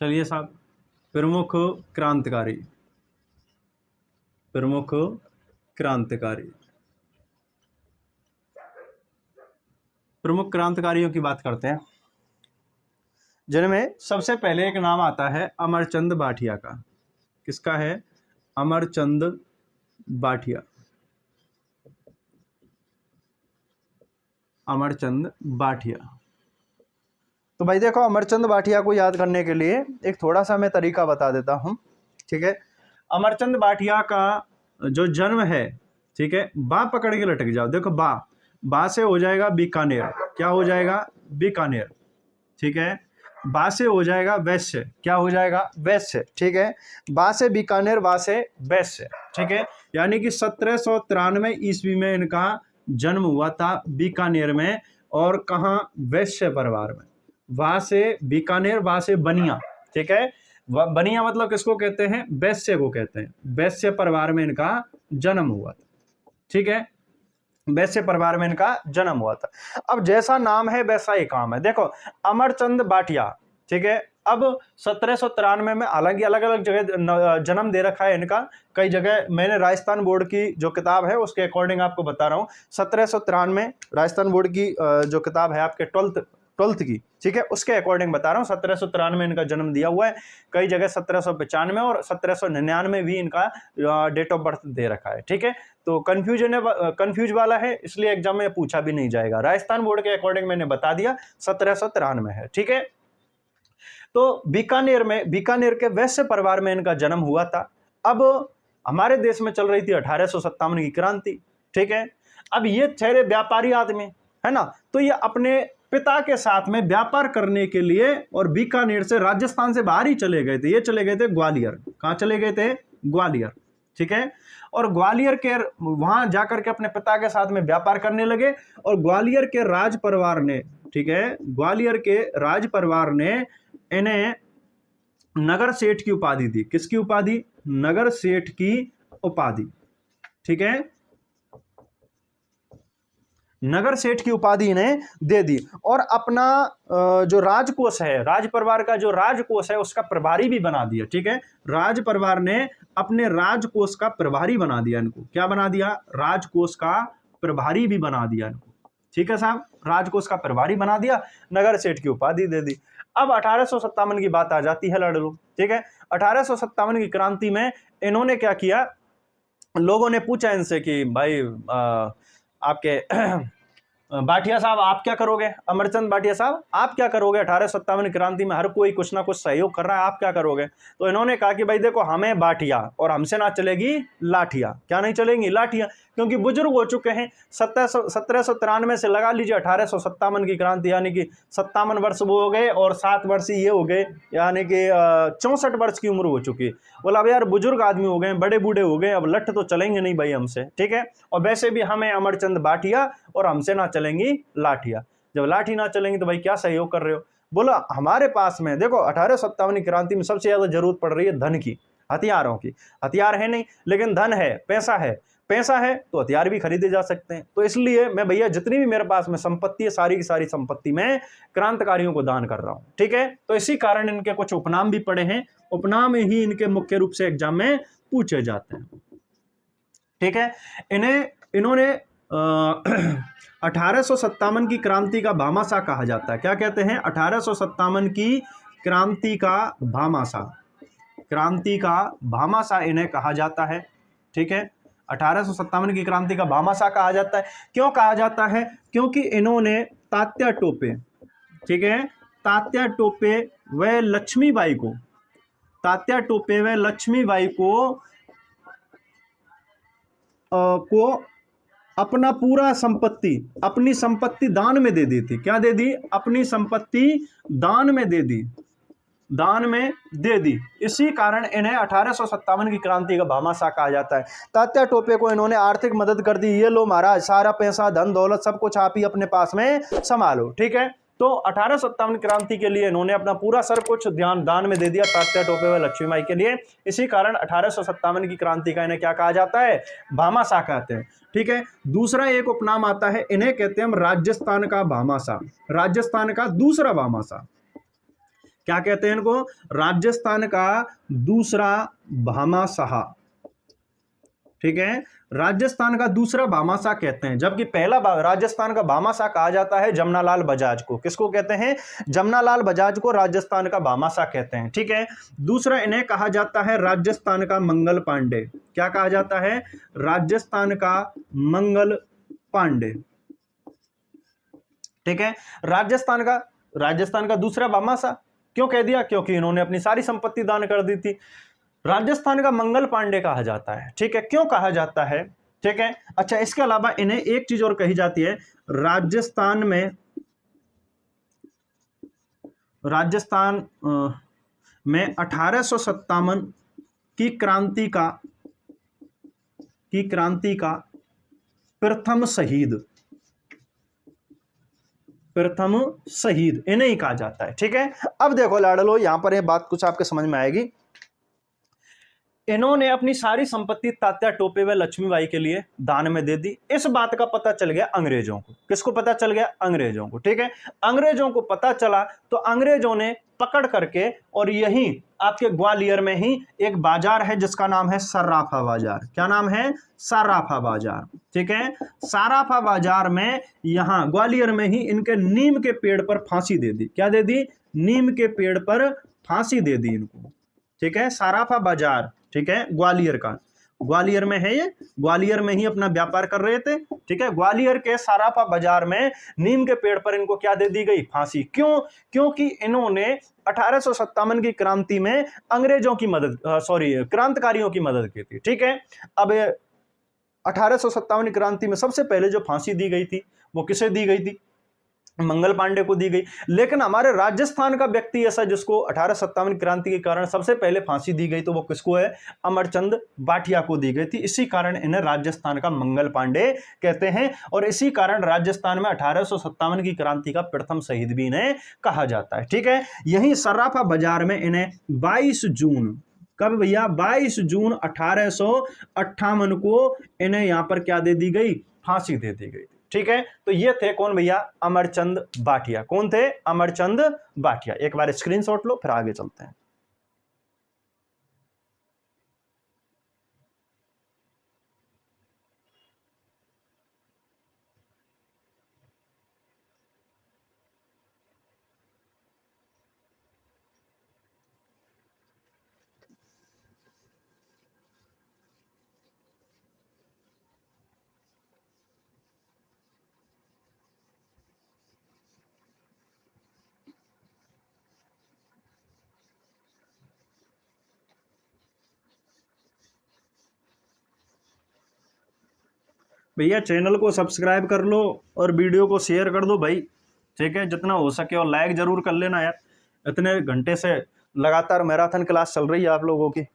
चलिए साहब, प्रमुख क्रांतिकारी, प्रमुख क्रांतिकारी, प्रमुख क्रांतिकारियों की बात करते हैं, जिनमें सबसे पहले एक नाम आता है अमरचंद बाठिया का। किसका है? अमरचंद बाठिया, अमरचंद बाठिया। तो भाई देखो, अमरचंद बाठिया को याद करने के लिए एक थोड़ा सा मैं तरीका बता देता हूं, ठीक है। अमरचंद बाठिया का जो जन्म है, ठीक है, बा पकड़ के लटक जाओ, देखो बा से हो जाएगा बीकानेर, क्या हो जाएगा? बीकानेर, ठीक है। बा से हो जाएगा वैश्य, क्या हो जाएगा? वैश्य, ठीक है। बा से बीकानेर, बा से वैश्य, ठीक है। यानी कि 1793 ईस्वी में इनका जन्म हुआ था बीकानेर में, और कहाँ? वैश्य परिवार में। वहां से बीकानेर, वहां से बनिया, ठीक है। बनिया मतलब किसको कहते हैं? वैश्य को कहते हैं। वैश्य परिवार में इनका जन्म हुआ था, ठीक है। वैश्य परिवार में इनका जन्म हुआ था। अब जैसा नाम है वैसा ही काम है। देखो, अमरचंद बाठिया, ठीक है। अब 1793 में, हालांकि अलग अलग जगह जन्म दे रखा है इनका, कई जगह मैंने राजस्थान बोर्ड की जो किताब है उसके अकॉर्डिंग आपको बता रहा हूँ। 1793 राजस्थान बोर्ड की जो किताब है आपके ट्वेल्थ की, ठीक है, उसके अकॉर्डिंग बता रहा हूँ। 1793 में इनका जन्म दिया हुआ है। कई जगह 1795 और 1799 भी इनका डेट ऑफ बर्थ दे रखा है, ठीक है। तो कंफ्यूज वाला है, इसलिए एग्जाम में पूछा भी नहीं जाएगा। राजस्थान बोर्ड के अकॉर्डिंग मैंने बता दिया 1793 है, ठीक है। तो बीकानेर के वैश्य परिवार में इनका जन्म हुआ था। अब हमारे देश में चल रही थी 1857 की क्रांति, ठीक है। अब ये ठहरे व्यापारी आदमी, है ना, तो ये अपने पिता के साथ में व्यापार करने के लिए और बीकानेर से, राजस्थान से बाहर ही चले गए थे। ये चले गए थे ग्वालियर। कहां चले गए थे? ग्वालियर, ठीक है। और ग्वालियर के वहां जाकर के अपने पिता के साथ में व्यापार करने लगे, और ग्वालियर के राज परिवार ने, ठीक है, ग्वालियर के राज परिवार ने इन्हें नगर सेठ की उपाधि दी। किसकी उपाधि? नगर सेठ की उपाधि, ठीक है। नगर सेठ की उपाधि इन्हें दे दी, और अपना जो राजकोष है, राज परिवार का जो राजकोष है उसका प्रभारी भी बना दिया, ठीक है। राज परिवार ने अपने राजकोष का प्रभारी बना दिया इनको। क्या बना दिया? राजकोष का प्रभारी भी बना दिया इनको, ठीक है साहब। राजकोष का प्रभारी बना दिया, नगर सेठ की उपाधि दे दी। अब 1857 की बात आ जाती है लड़लो, ठीक है। 1857 की क्रांति में इन्होंने क्या किया? लोगों ने पूछा इनसे कि भाई आपके बाठिया साहब आप क्या करोगे? अमरचंद बाठिया साहब आप क्या करोगे? 1857 क्रांति में हर कोई कुछ ना कुछ सहयोग कर रहा है, आप क्या करोगे? तो इन्होंने कहा कि भाई देखो, हमें बाठिया और हमसे ना चलेगी लाठिया। क्या नहीं चलेंगी? लाठिया, क्योंकि बुजुर्ग हो चुके हैं। 1793 से लगा लीजिए 1857 की क्रांति, यानी कि 57 वर्ष वो हो गए और 7 वर्ष ये हो गए, यानी कि 64 वर्ष की उम्र हो चुकी है। बोला अब यार बुजुर्ग आदमी हो गए, बड़े बूढ़े हो गए, अब लठ तो चलेंगे नहीं भाई हमसे, ठीक है। और वैसे भी हमें अमरचंद बाठिया और हमसे ना चलेंगी लाठिया। जब लाठी ना चलेंगी तो भाई क्या सहयोग कर रहे हो? बोला हमारे पास में देखो 1857 की क्रांति में सबसे ज्यादा जरूरत पड़ रही है धन की, हथियारों की। हथियार है नहीं, लेकिन धन है, पैसा है। पैसा है तो हथियार भी खरीदे जा सकते हैं। तो इसलिए मैं भैया जितनी भी मेरे पास में संपत्ति है, सारी की सारी संपत्ति में क्रांतिकारियों को दान कर रहा हूं, ठीक है। तो इसी कारण इनके कुछ उपनाम भी पड़े हैं। उपनाम ही इनके मुख्य रूप से एग्जाम में पूछे जाते हैं, ठीक है। इन्होंने 1857 की क्रांति का भामाशाह कहा जाता है। क्या कहते हैं? 1857 की क्रांति का भामाशाह, क्रांति का भामाशाह इन्हें कहा जाता है, ठीक है। 1857 की क्रांति का भामाशाह कहा जाता है। क्यों कहा जाता है? क्योंकि इन्होंने तात्या टोपे, ठीक है, तात्या टोपे व लक्ष्मीबाई को, तात्या टोपे व लक्ष्मीबाई को अपना पूरा संपत्ति, अपनी संपत्ति दान में दे दी थी। क्या दे दी? अपनी संपत्ति दान में दे दी, दान में दे दी। इसी कारण इन्हें 1857 की क्रांति का भामाशाह कहा जाता है। तात्या टोपे को इन्होंने आर्थिक मदद कर दी। ये लो महाराज, सारा पैसा, धन दौलत सब कुछ आप ही अपने पास में संभालो, ठीक है। तो 1857 क्रांति के लिए इन्होंने अपना पूरा सर कुछ दान में दे दिया तात्या टोपे व लक्ष्मीबाई के लिए। इसी कारण 1857 की क्रांति का इन्हें क्या कहा जाता है? भामाशाह कहते हैं, ठीक है। दूसरा एक उपनाम आता है, इन्हें कहते हैं हम राजस्थान का भामाशाह, राजस्थान का दूसरा भामाशाह। क्या कहते हैं इनको? राजस्थान का दूसरा भामाशाह, ठीक है, राजस्थान का दूसरा भामाशाह कहते हैं, जबकि पहला राजस्थान का भामाशाह कहा जाता है जमनालाल बजाज को। किसको कहते हैं? जमनालाल बजाज को राजस्थान का भामाशाह कहते हैं, ठीक है। दूसरा इन्हें कहा जाता है राजस्थान का मंगल पांडे। क्या कहा जाता है? राजस्थान का मंगल पांडे, ठीक है। राजस्थान का दूसरा भामाशाह क्यों कह दिया? क्योंकि इन्होंने अपनी सारी संपत्ति दान कर दी थी। राजस्थान का मंगल पांडे कहा जाता है, ठीक है। क्यों कहा जाता है? ठीक है। अच्छा, इसके अलावा इन्हें एक चीज और कही जाती है, राजस्थान में 1857 की क्रांति का प्रथम शहीद इन्हें ही कहा जाता है, ठीक है। अब देखो लाडलो, यहां पर ये बात कुछ आपके समझ में आएगी। इन्होंने अपनी सारी संपत्ति तात्या टोपे व लक्ष्मीबाई के लिए दान में दे दी। इस बात का पता चल गया अंग्रेजों को। किसको पता चल गया? अंग्रेजों को, ठीक है। अंग्रेजों को पता चला तो अंग्रेजों ने पकड़ करके, और यही आपके ग्वालियर में ही एक बाजार है जिसका नाम है सर्राफा बाजार। क्या नाम है? सर्राफा बाजार, ठीक है। सर्राफा बाजार में, यहां ग्वालियर में ही इनके नीम के पेड़ पर फांसी दे दी। क्या दे दी? नीम के पेड़ पर फांसी दे दी इनको, ठीक है। सर्राफा बाजार, ठीक है, ग्वालियर का, ग्वालियर में है ये, ग्वालियर में ही अपना व्यापार कर रहे थे, ठीक है। ग्वालियर के सर्राफा बाजार में नीम के पेड़ पर इनको क्या दे दी गई? फांसी। क्यों? क्योंकि इन्होंने 1857 की क्रांति में अंग्रेजों की मदद, क्रांतिकारियों की मदद की थी, ठीक है। अब 1857 क्रांति में सबसे पहले जो फांसी दी गई थी वो किसे दी गई थी? मंगल पांडे को दी गई। लेकिन हमारे राजस्थान का व्यक्ति ऐसा जिसको 1857 क्रांति के कारण सबसे पहले फांसी दी गई, तो वो किसको है? अमरचंद बाठिया को दी गई थी। इसी कारण इन्हें राजस्थान का मंगल पांडे कहते हैं, और इसी कारण राजस्थान में 1857 की क्रांति का प्रथम शहीद भी इन्हें कहा जाता है, ठीक है। यही सर्राफा बाजार में इन्हें 22 जून, कब भैया? 22 जून 1858 को इन्हें यहां पर क्या दे दी गई? फांसी दे दी गई, ठीक है। तो ये थे कौन भैया? अमरचंद बाठिया। कौन थे? अमरचंद बाठिया। एक बार स्क्रीनशॉट लो, फिर आगे चलते हैं। भैया चैनल को सब्सक्राइब कर लो और वीडियो को शेयर कर दो भाई, ठीक है, जितना हो सके, और लाइक जरूर कर लेना यार। इतने घंटे से लगातार मैराथन क्लास चल रही है आप लोगों की।